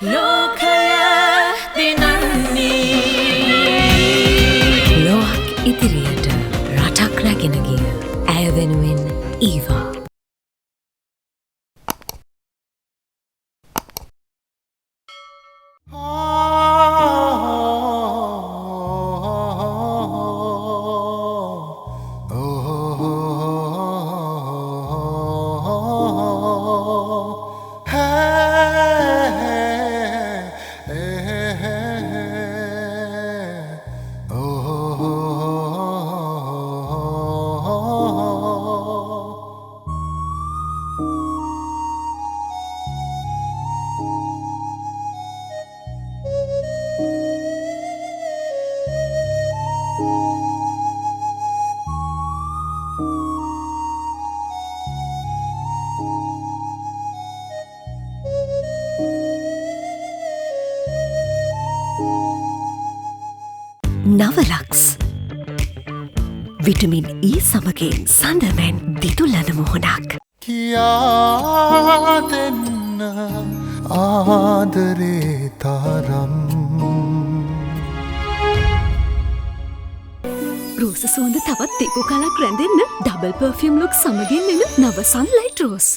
ලෝකය දිනන්නේ ලෝක් ඉදිරියට රටක් රැගෙන ගිය ඇය වෙනුවෙන් ඊවා නවලක්ස් විටමින් E සමගින් සඳමෙන් දිදුලන මුහුණක් කියා දෙන්න ආදරේ තරම් රෝස සුවඳ තවත් තිකු කලක් රැඳෙන්න ඩබල් පර්ෆියුම් ලුක් සමගින් එන නව සන්ලයිට් රෝස්.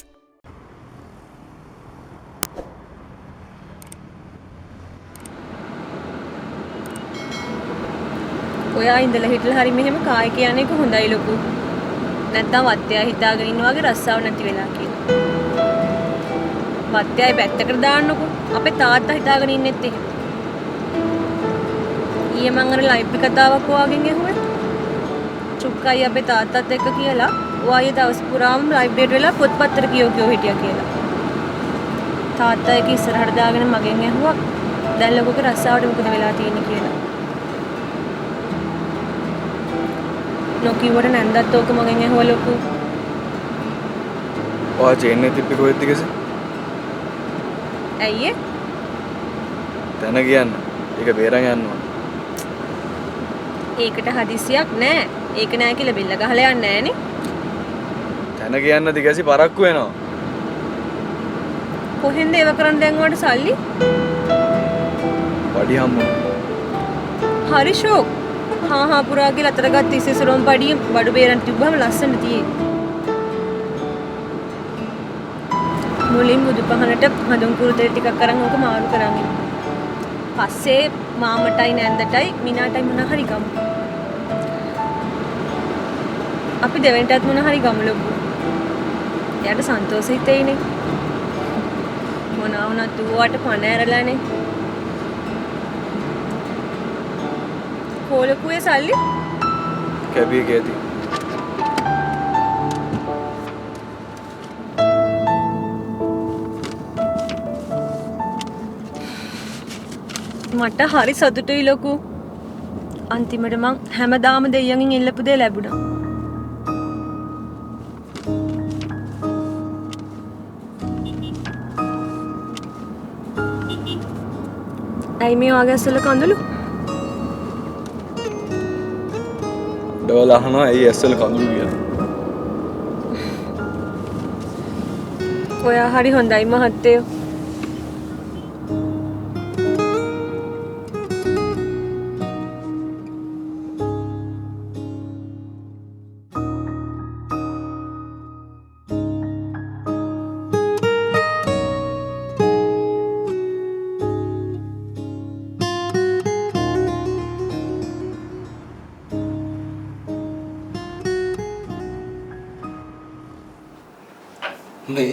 ඔයා ඉඳලා හිටලා හරි මෙහෙම කායි කියන්නේ එක හොඳයි ලොකු. නැත්තම් වත්තයා හිතාගෙන ඉන්නවා වගේ රස්සාව නැති වෙලා කියලා. වත්තයායි පැත්තකට දාන්නකෝ. අපේ තාත්තා හිතාගෙන ඉන්නෙත් එහෙම. ඊයේ මං අර ලයිව් කතාවක් ඔයාගෙන් ඇහුවේ. චුක්කයි අපේ තාත්තත් එක්ක කියලා ඔයා දවස් පුරාම ලයිව් ඩේට් වෙලා පොත්පත්තට කියෝ හිටියා කියලා. තාත්තා ඒක ඉස්සරහට දාගෙන මගෙන් ඇහුවා දැන් ලොකුගේ රස්සාවට මොකද වෙලා තියෙන්නේ කියලා. නොකියවට නැන්දත් ඕක මගෙන් ඇහුවා ලොකු. ඔයා චේන් එක තිබ්බේ කොහෙද කිව්සේ? ඇයි ඒ? තැන කියන්න. ඒක බේරන් යන්න ඕන. ඒකට හදිසියක් නෑ. ඒක නෑ කියලා බෙල්ල ගහලා යන්නේ නෑනේ. තැන කියන්න දිගසි පරක්කු වෙනවා. කොහෙන්ද ඒව කරන් දැන් ඔයාලට සල්ලි? වඩි හම්බුනා. හරි ෂෝක්. හා පුරා කියලා අතර ගත්ත ඉස්සෙසරොම් පඩිය බඩු බේරන් තිබ්බම ලස්සන තියෙයි. මුලින් බුදු පහනට හඳුන් කුරුතේ ටිකක් අරන් ඕක මාරු කරන් ඉන්න. පස්සේ මාමටයි නැන්දටයි මිනාටයි මොන හරි ගමු. අපි දෙවෙනිටත් මොන හරි ගමු ලොකු. එයාට සන්තෝෂ හිතෙයිනේ. මොනවා වුණත් ඌවට පණ ඇරලානේ. කොලකුවේ සල්ලි? කැබී කේති. මට හරි සතුටුයි ලොකු. අන්තිමට මං හැමදාම දෙයියන්ගෙන් ඉල්ලපු දේ ලැබුණා. ඇයි මේ වගේ ඇස්වල කඳුළු? ඩවල් අහනවා ඇයි ඇස්වල කඳුළු කියලා. ඔයා හරි හොඳයි මහත්තයෝ. මේ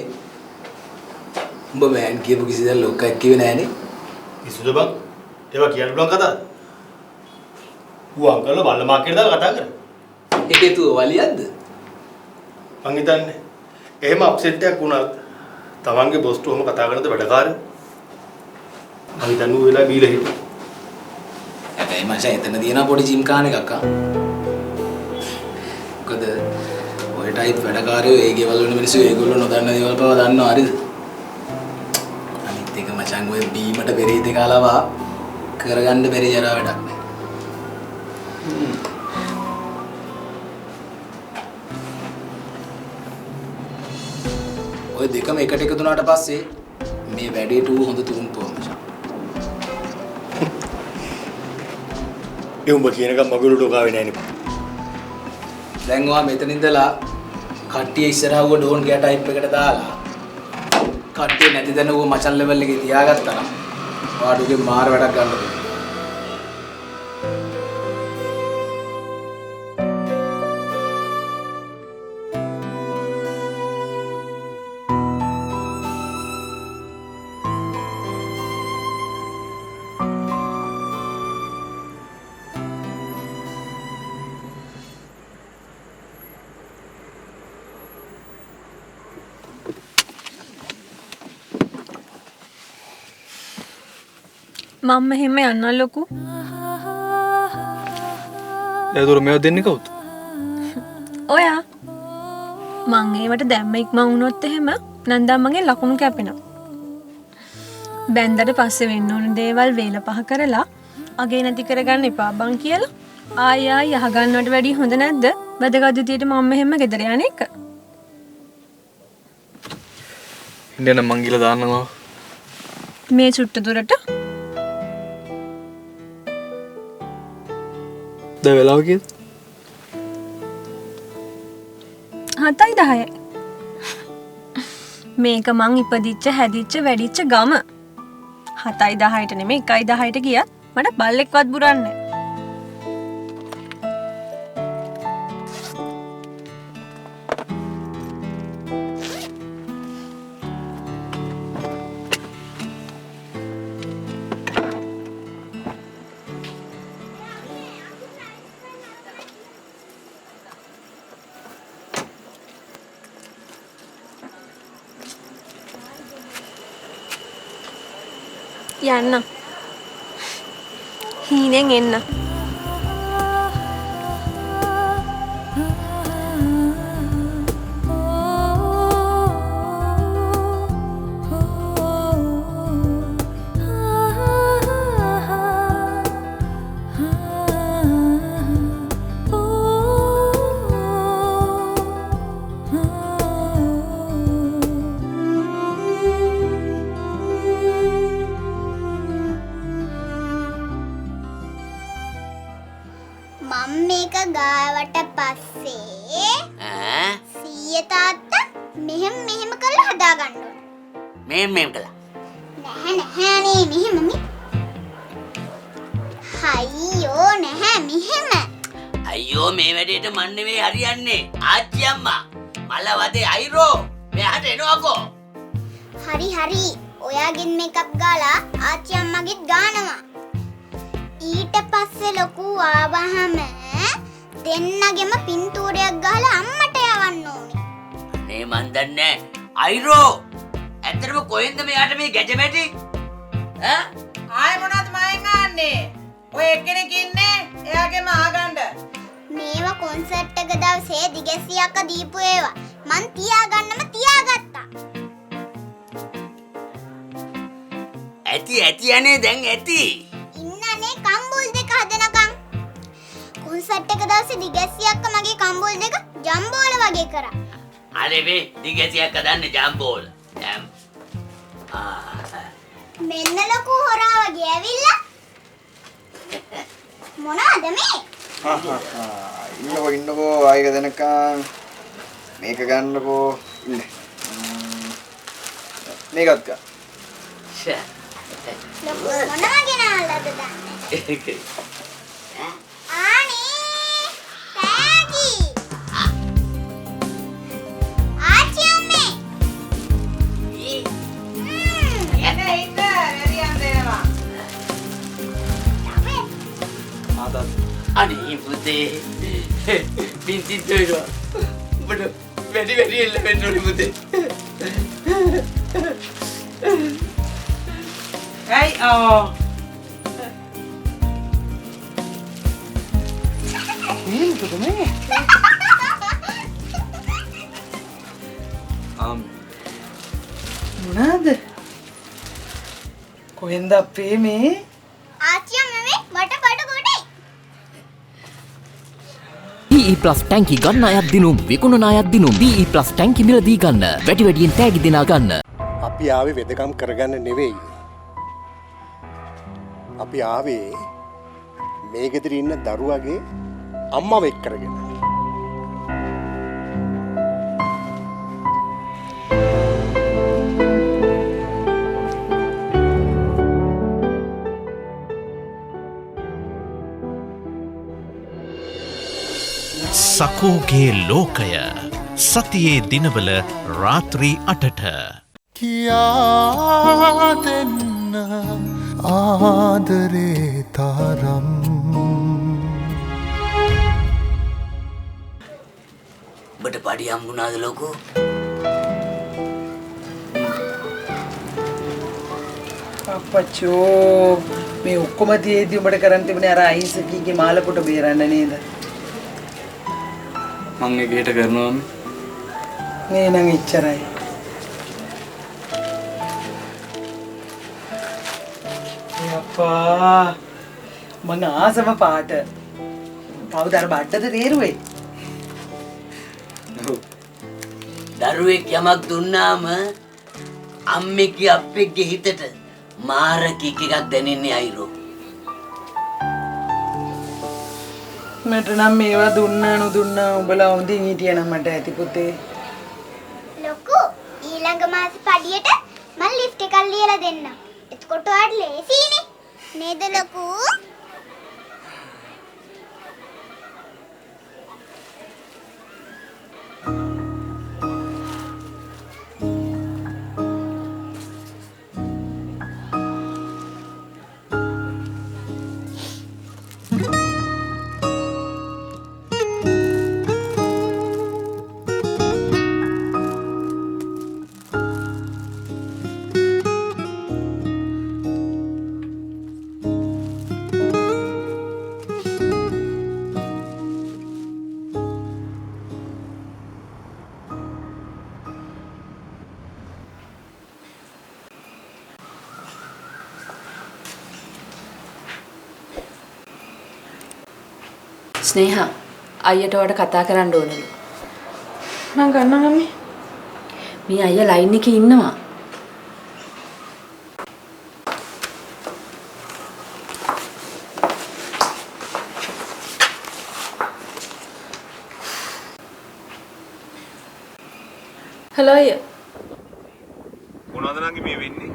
උඹ මෑන් කියපු කිසි දෙයක් ලොක්කක් කිව්වේ නෑනේ. කිසිද බං? ඒවා කියන්න පුළුවන් කතාවද? ඌ අංකල්ව බල්ල මාකේට දාලා කතා කරා. ඒකේ තු වලියක්ද? මං හිතන්නේ එහෙම අප්සෙට් එකක් වුණත් තමන්ගේ බොස්ට ඔහම කතා කරනද වැඩකාරයෝ. මං හිතන්නේ ඌ වෙලා බීලා හිටියා. හැබැයි මචං එතන තියෙන පොඩි ජිම් කාන එකක් ආ. මොකද ඔය ටයිප් වැඩකාරයෝ ඒ ගෙවල් වල මිනිස්සු ඒගොල්ලෝ නොදන්න දේවල් පවා දන්නවා හරිද? අනිත් එක මචං ඔය බීමට පෙරේත කාලවා කරගන්න බැරි ජරා වැඩක් නෑ. ඔය දෙකම එකට එකතු වුණාට පස්සේ මේ වැඩේට ඌ හොඳ තුරුම්පුවක් මචං. ඒ උඹ කියනකම් මගුලට ඔකාවේ නැහැ නේ. දැන් ඔයා මෙතන ඉඳලා කට්ටිය ඉස්සරහව ඩෝන් ගියා ටයිප් එකට දාලා කට්ටිය නැති දැන ඌ මචන් ලෙවල් එකේ තියාගත්තා නම් ඔයාට මාර වැඩක් ගන්න පුළුවන්. මම මෙහෙම යන්න ලොකු. එතකොට මේව දෙන්නේ කවුද? ඔයා මං ඒවට දැම්ම ඉක්මන් වුණොත් එහෙම නන්දා මගේ ලකුණු කැපෙනවා. බැන්දට පස්සේ වෙන්න ඕන දේවල් වේල පහ කරලා අගේ නැති කරගන්න එපා බං කියලා. ආයෙ යහගන්නවට වැඩිය හොඳ නැද්ද? වැදගත් විදියට මම මෙහෙම ගෙදර යන එක. ඉන්න මං ගිහලා දාන්නවා. මේ චුට්ට දුරට දැන් වෙලාව කීයද? 7:10. මේක මං ඉපදිච්ච හැදිච්ච වැඩිච්ච ගම. 7:10ට නෙමෙයි 1:10ට ගියත් මට බල්ලෙක්වත් බුරන්නේ නැහැ. යන්න. හීනෙන් එන්න. මම මේක ගාවට පස්සේ සීය තාත්තා මෙහෙම කරලා හදා ගන්න ඕන. මෙහෙම කළා. නැහැ මෙහෙම මි. අයියෝ නැහැ මෙහෙම. අයියෝ මේ වැඩේට මන් නෙවෙයි හරියන්නේ. ආච්චි අම්මා. මල වදේ අයිරෝ. මෙහාට එනවකෝ. හරි. ඔයාගෙන් මේකප් ගාලා ආච්චි අම්මගෙත් ගානවා. ඊට පස්සේ ලොකු ආවහම දෙන්නගෙම පින්තූරයක් ගහලා අම්මට යවන්න ඕනේ. අනේ මන් දන්නේ අයිරෝ. ඇත්තටම කොහෙන්ද මෙයාට මේ ගැජමැටි? ඈ? ආයෙ මොනවද මයෙන් ආන්නේ? ඔය එක්කෙනෙක් ඉන්නේ එයාගෙම ආගන්න. මේවා කොන්සර්ට් එක දවසේ දිගැසියක්ක දීපු ඒවා. මං තියාගත්තා. ඇති අනේ දැන් ඇති. ඉන්නනේ කම්බුල් දෙක හදනකම්. කොන්සර්ට් එක දවසේ දිගැසියක්ක මගේ කම්බුල් දෙක ජම්බෝල වගේ කරා. අනේ මේ දිගැසියක් හදන්නේ ජම්බෝල. මෙන්න ලොකු හොරා වගේ ඇවිල්ලා. මොනවද මේ? ඉන්නකෝ ආයෙක දෙනකම් මේක ගන්නකෝ ඉන්න. මේකත් ගන්න. ලොකු මොනවගේ නාලද දන්නේ? ආනේ ටැගි. ආච්චි අම්මේ. එන්න එරියන් දෙනවා. අනේ පුතේ පින්තින් දෙනවා. ඔබට වැඩි එල්ල වෙන්න ඕනේ පුතේ. ඇයි මේ මොනවාද? කොහෙන්ද අපේ මේ? ආච්චි අම්මේ මට බඩ ගොඩේ. DE+ ටැංකි ගන්න අයත් දිනුම් විකුණන අයත් දිනුම් DE+ ටැංකි මිලදී ගන්න වැඩියෙන් තෑගි දිනා ගන්න. අපි ආවේ වෙදකම් කරගන්න නෙවෙයි. අපි ආවේ මේ ගෙදර ඉන්න දරුවගේ අම්මව එක් කරගෙන. සකෝගේ ලෝකය සතියේ දිනවල රාත්‍රී 8ට කියා දෙන්න ආදරේ තරම් ඔබට පඩි හම්බුණාද ලොකෝ? අප්පච්චෝ මේ ඔක්කොම තියේදී උඹට කරන් තිබුණේ අර අහිංසකීගේ මාළපොට බේරන්න නේද? මං ඒකට කරනවා මේ නම් එච්චරයි. අප්පා මං ආසම පාට. කවුද අර බඩට තේරුවේ? දරුවෙක් යමක් දුන්නාම අම්මෙක්ගේ අප්පෙක්ගේ හිතට මාර කික් එකක් දැනෙන්නේ අයිරෝ. මට නම් මේවා දුන්නා නොදුන්නා උඹලා හොඳින් හිටියනම් මට ඇති පුතේ. ලොකු ඊළඟ මාසේ පඩියට මම ලිෆ්ට් එකක් ලියලා දෙන්නම්. එතකොට ඔයාට ලේසියිනේ. නේද ලොකු? ස්නේහා අයියට ඔයාට කතා කරන්න ඕනලු. මං ගන්නවා මම්මි. මේ අයියා ලයින් එකේ ඉන්නවා. හලෝ අයියා. මොනවද නංගි මේ වෙන්නේ?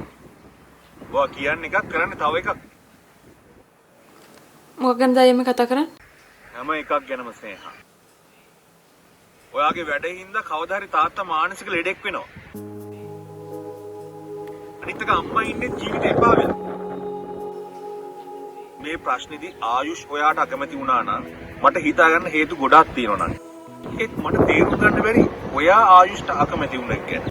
ඔයා කියන්නේ එකක් කරන්නේ තව එකක්. මොකක් ගැනද අයියා මේ කතා කරන්නේ? හැම එකක් ගැනම ස්නේහා. ඔයාගේ වැඩේ හින්දා කවදා හරි තාත්තා මානසික ලෙඩෙක් වෙනවා. අනිත් එක අම්මා ඉන්නේ ජීවිතේ එපා වෙලා. මේ ප්‍රශ්නේදී ආයුෂ් ඔයාට අකමැති වුණා නම් මට හිතා ගන්න හේතු ගොඩක් තියෙනවා නං. ඒත් මට තේරුම් ගන්න බැරි ඔයා ආයුෂ්ට අකමැති වුණ එක ගැන.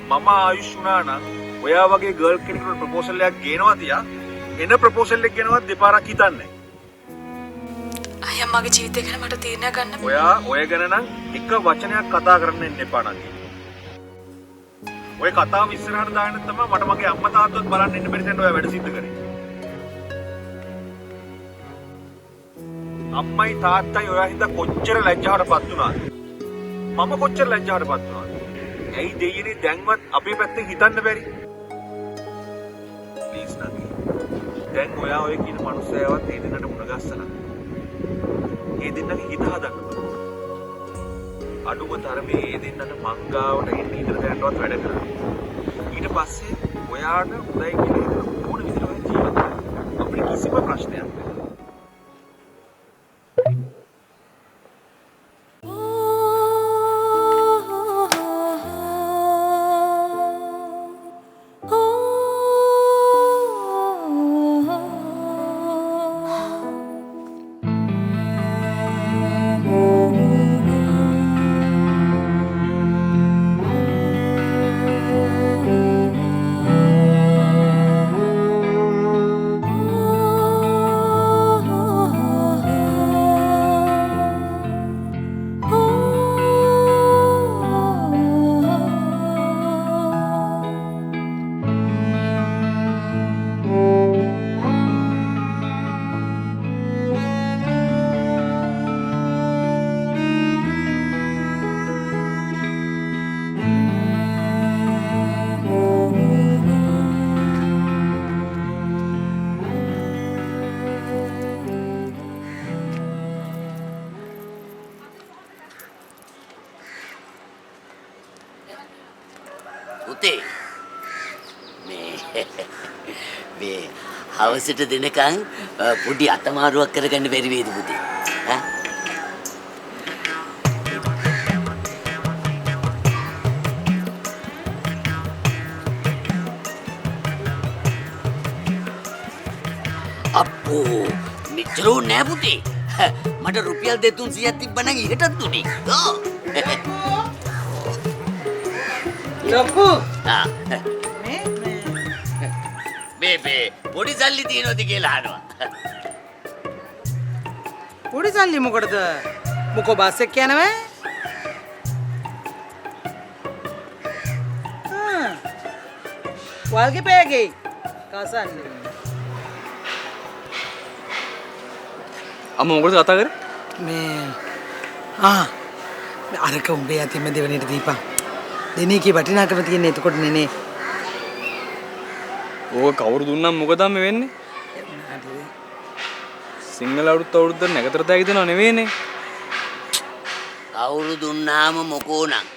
මම ආයුෂ් වුණා නම් ඔයා වගේ ගර්ල් කෙනෙකුට ප්‍රොපෝසල් එකක් ගේනවා තියා එන ප්‍රොපෝසල් එක ගැනවත් දෙපාරක් හිතන්නේ. අයියා මගේ ජීවිතය ගැන මට තීරණයක් ගන්න. ඔයා ඔය ගැන නම් එක වචනයක් කතා කරන්න එන්න එපා නංගි. ඔය කතාව ඉස්සරහට දාන්න තමයි මට මගේ අම්මා තාත්තත් බලන්න ඉන්න බැරි තැන ඔයා වැඩ සිද්ධ කරේ. අම්මයි තාත්තයි ඔයා හින්දා කොච්චර ලැජ්ජාවටපත් වුණාද? මම කොච්චර ලැජ්ජාවටපත් වුණාද? ඇයි දෙයියනේ දැන්වත් අපේ පැත්තෙන් හිතන්න බැරි? ප්ලීස් නංගි. දැන් ඔයා ඔය කියන මනුස්සයවත් ඒ දෙන්නට මුණ ගස්සලා. ඒ දෙන්නගේ හිත හදන්න බෑ. අඩුම තරමේ ඒ දෙන්නට මංගාවට එන්න ඉඳලා දැනටවත් වැඩ කරා. ඊට පස්සේ ඔයාට උදයි කියලා ඕන විදිහට ඔය ජීවත් වෙන්න. අපිට කිසිම ප්‍රශ්නයක් නැහැ. පුතේ. මේ හවසට දෙනකන් පොඩි අතමාරුවක් කරගන්න බැරි වේද පුතේ? ඈ? අප්පෝ මෙච්චරෝ නෑ පුතේ. මට රුපියල් 200ක් තිබ්බනම් ඊටත් දුන්නේ. ලොකු මේ පොඩි සල්ලි තියෙනවද කියලා අහනවා. පොඩි සල්ලි මොකටද? මොකෝ බස් එක යනවා? වල්ගේ පෑගේ කසන්නේ. අම්මා මොකටද කතා කරේ? මේ අරක උඹේ අතින්ම දෙවෙනිට දීපන්. දෙනේකේ වටිනාකම තියෙන එතකොට නේ. ඕක කවුරු දුන්නම් මොකද මේ වෙන්නේ? සිංහල අවුරුද්ද නැගතර තෑගි දෙනව නෙවෙයිනේ. කවුරු දුන්නාම මොකෝ නම්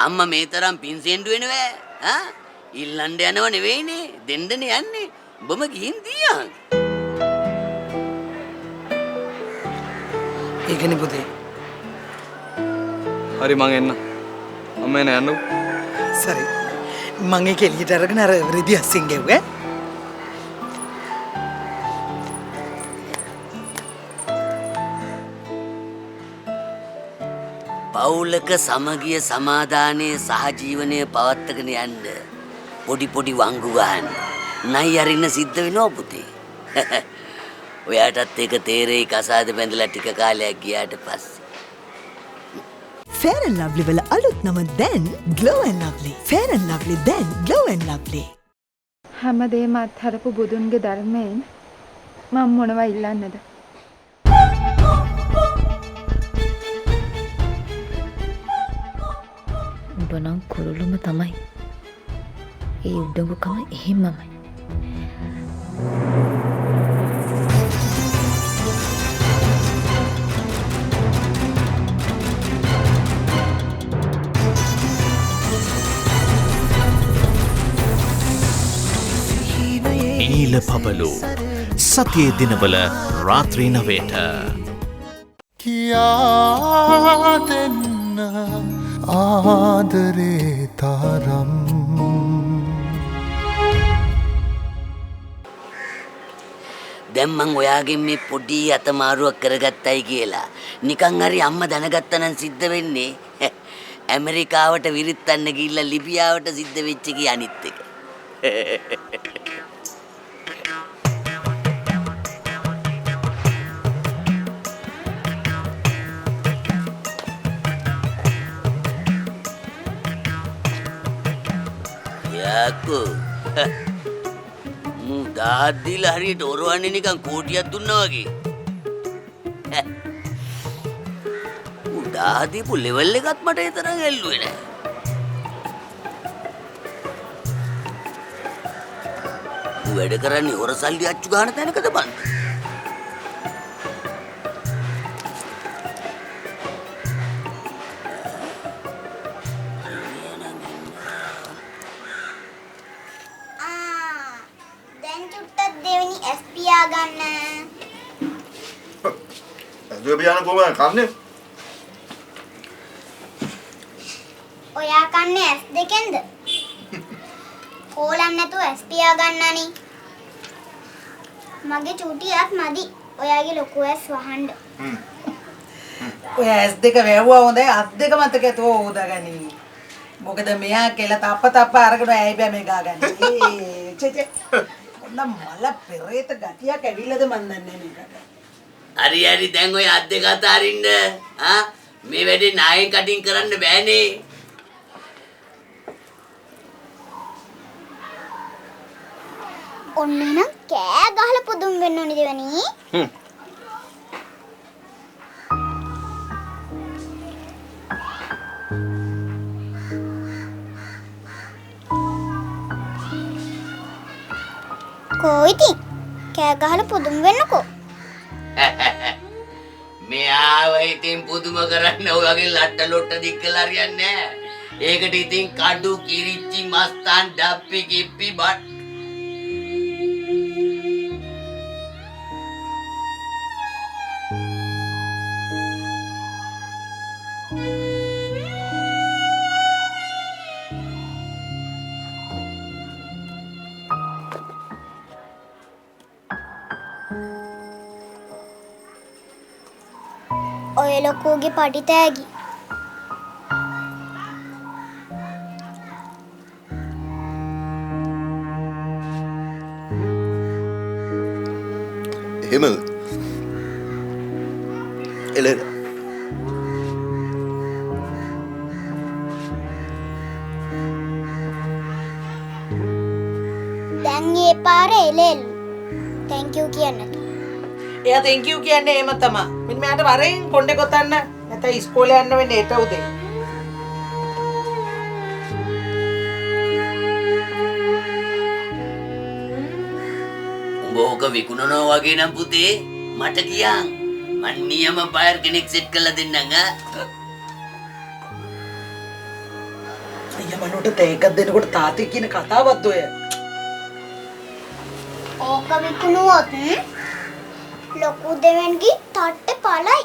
අම්මා මේ තරම් පින්සෙන්ඩු වෙනවෑ. ඉල්ලන්න යනව නෙවෙයිනේ. දෙන්නනේ යන්නේ. උඹම ගිහින් දියන්. ඒකනේ පුතේ. හරි මං එන්න. අම්මා එන යන්නකෝ. සරි. මං ඒක එළියට අරගෙන අර රෙදි අස්සින් ගෙව්වේ. පවුලක සමගිය සමාදානයේ සහජීවනයේ පවත්වාගෙන යන්න පොඩි පොඩි වංගු ගන්න. නයි අරින්න සිද්ධ වෙනවා පුතේ. ඔයාටත් ඒක තේරෙයි කසාද බැඳලා ටික කාලයක් ගියාට පස්සේ. Fair and Lovely වල අලුත් නම දැන් Glow and Lovely. Fair and Lovely දැන් Glow and Lovely. හැමදේම අත්හරපු බුදුන්ගේ ධර්මයෙන් මම මොනවා ඉල්ලන්නද? උඹ නම් කුරුළුම තමයි. ඒ උඩඟුකම එහෙමමයි. නීල පබලු සතියේ දිනවල රාත්‍රී 9ට කියා දෙන්න ආදරේ තරම් දැන් මං ඔයාගෙන් මේ පොඩි අතමාරුවක් කරගත්තයි කියලා නිකන් හරි අම්මා දැනගත්තා නම් සිද්ධ වෙන්නේ ඇමරිකාවට විරිත්තන්න ගිහිල්ලා ලිබියාවට සිද්ධ වෙච්ච කී අනිත් එක. යාකෝ දාද්දිලා හරියට ඔරවන්නේ නිකන් කෝටියක් දුන්නා වගේ. දාදීපු ලෙවල් එකත් මට ඒ තරම් ඇල්ලුවේ නෑ. වැඩ කරන්නේ හොර සල්ලි අච්චු ගන්න තැනකද බං? දැන් චුට්ටක් දෙවෙනි S පියා ගන්න. දුව පියාන කොහමද කන්නේ? ඔයා කන්නේ S දෙකෙන්ද? කෝලම් නැතුව S පියා ගන්නනි. මගේ චූටියක් මදි. ඔයාගේ ලොකු S වහන්න. ඔය S2 වැවුවා හොඳයි අත් දෙක මතක ඇතුව හොදාගනි. මොකද මෙයා කියලා තප්ප අරගෙන ඇයි බෑ මේ ගාගන්නේ. චේ ඔන්න මල පෙරේත ගතියක් ඇවිල්ලාද මන් දන්නේ මේකට. හරි දැන් ඔය අත් දෙක අතරින්න. මේ වැඩේ නායෙන් කටින් කරන්න බෑනේ. ඔන්න නම් කෑ ගහලා පුදුම් වෙන්න ඕනේ දෙවනි. කොයිති කෑ ගහලා පුදුම් වෙන්නකෝ. මෙයාව ඉතින් පුදුම කරන්න ඔයගේ ලට්ට ලොට්ට දික් කළා හරියන්නේ නැහැ. ඒකට ඉතින් කඩු කිරිච්චි මස්තාන් ඩප්පි කිප්පි බත් ඔය ලොකුගේ පටි තෑගි. එහෙමද? එලෙල. දැන් ඒ පාර එලෙල්. thank you කියන්නට. එයා thank you කියන්නේ එහෙම තමයි. මින් මට වරෙන් කොණ්ඩේ ගොතන්න. නැත්නම් ඉස්කෝලේ යන්න වෙන්නේ ඒට උදේ. උඹ ඕක විකුණනවා වගේ නම් පුතේ මට කියන් මන් නියම බයර් කෙනෙක් සෙට් කරලා දෙන්නම් ආ. අයියා මනෝට තේකක් දෙනකොට තාත්තේ කියන කතාවත් ඔය. ඕක විකුණුවොත් ලොකු දෙවන්ගේ තට්ටේ පලයි.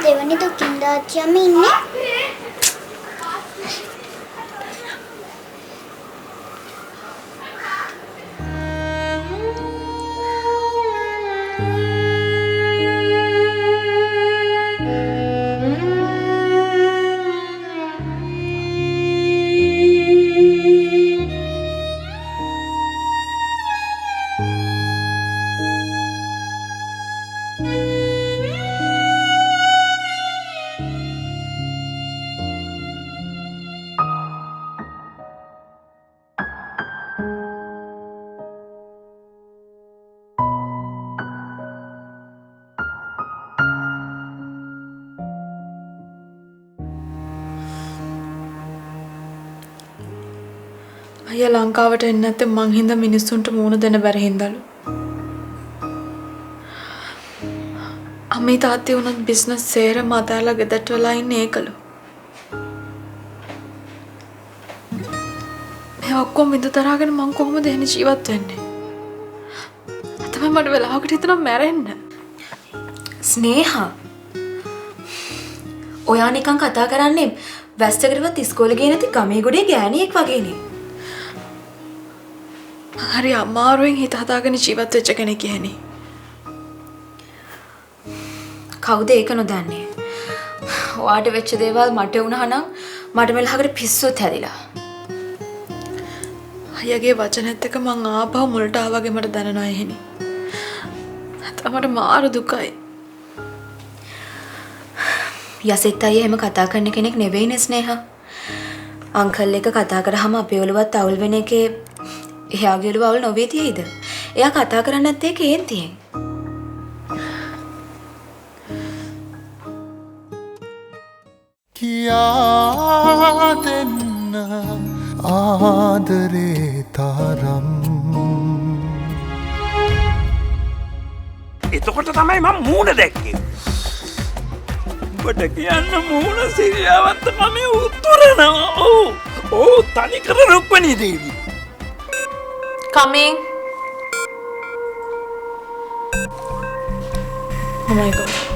දෙවනි දුකින්දාච්චියම ඉන්නේ. අයියා ලංකාවට එන්නේ නැත්නම් මං හින්දා මිනිස්සුන්ට මූණ දෙන්න බැරි හින්දාලු. අම්මේ තාත්තේ උනත් බිස්නස් සේරම අතහැරලා ගෙදරට වෙලා ඉන්නේ ඒකලු. මේ ඔක්කොම විඳ තරහගෙන මං කොහොමද එහෙම ජීවත් වෙන්නේ? තමයි මට වෙලාවකට හිතනවා මැරෙන්න. ස්නේහා ඔයා නිකන් කතා කරන්නේ වැස්ටකරවත් ඉස්කෝලේ ගියේ නැති ගමේ ගොඩේ ගෑණියෙක් වගේනේ. හරි අමාරුවෙන් හිත හදාගෙන ජීවත් වෙච්ච කෙනෙක් කියන්නේ. කවුද ඒක නොදන්නේ? ඔයාට වෙච්ච දේවල් මට වුණා නම් මට මෙලහකට පිස්සුත් හැදිලා. අයියාගේ වචනත් එක්ක මං ආපහු මුලට ආවගේ මට දැනෙනවා එහෙනි. තමයි මාරු දුකයි. යසෙත් අයියා එහෙම කතා කරන කෙනෙක් නෙවෙයිනේ ස්නේහා. අංකල් එක කතා කරාම අපේ ඔලුවත් අවුල් වෙන එකේ එයාගේ ඔලුව අවුල් නොවේ තියෙයිද? එයා කතා කරන්නේ නැත්තේ කේන්තියෙන්. කියා දෙන්න ආදරේ තරම්. එතකොට තමයි මම මූණ දැක්කේ. ඔබට කියන්න මූණ සිරියාවත් මම උත්තරනවා. ඕ තනි කර රුක්මනී දේවි. Coming. Oh my god.